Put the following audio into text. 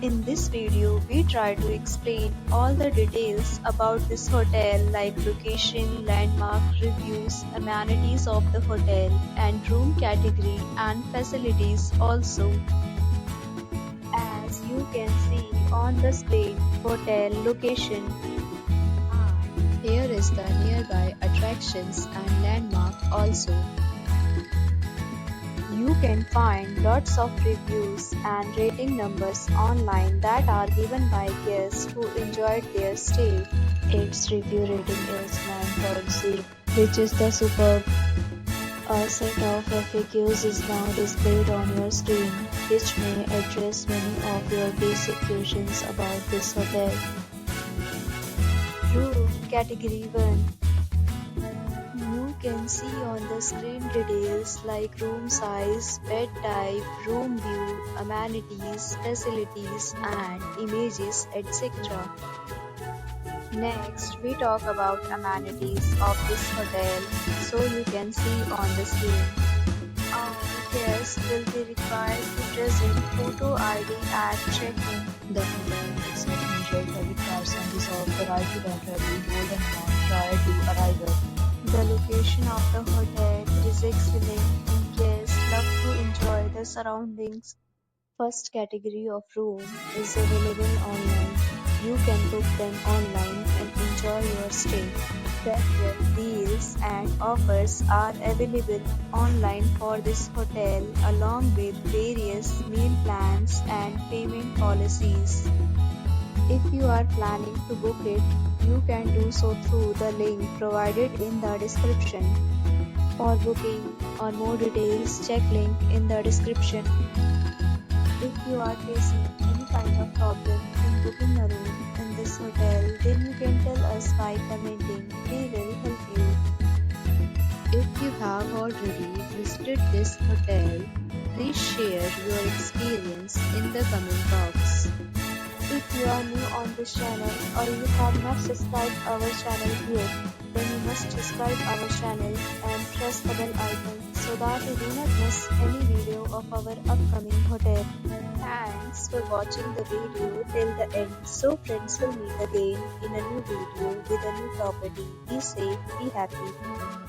In this video, we try to explain all the details about this hotel like location, landmark, reviews, amenities of the hotel, and room category and facilities also. As you can see on the screen, hotel location. And here is the nearby attractions and landmark also. You can find lots of reviews and rating numbers online that are given by guests who enjoyed their stay. Its review rating is 9.0, which is the superb. A set of FAQs is now displayed on your screen, which may address many of your basic questions about this hotel. Room Category 1. You can see on the screen details like room size, bed type, room view, amenities, facilities, and images, etc. Next, we talk about amenities of this hotel, so you can see on the screen. All guests will be required to present photo ID at check-in. The hotel accepts major credit cards and reserves the right to temporarily hold an amount prior to arrival. The location of the hotel is excellent and guests love to enjoy the surroundings. First category of room is available online. You can book them online and enjoy your stay. Several deals and offers are available online for this hotel along with various meal plans and payment policies. If you are planning to book it, you can do so through the link provided in the description. For booking or more details, check link in the description. If you are facing any kind of problem in booking a room in this hotel, then you can tell us by commenting. We will help you. If you have already visited this hotel, please share your experience in the comment box. If you are new on this channel or you have not subscribed our channel yet, then you must subscribe our channel and press the bell icon so that you do not miss any video of our upcoming hotel. Thanks for watching the video till the end. So friends, will meet again in a new video with a new property. Be safe, be happy.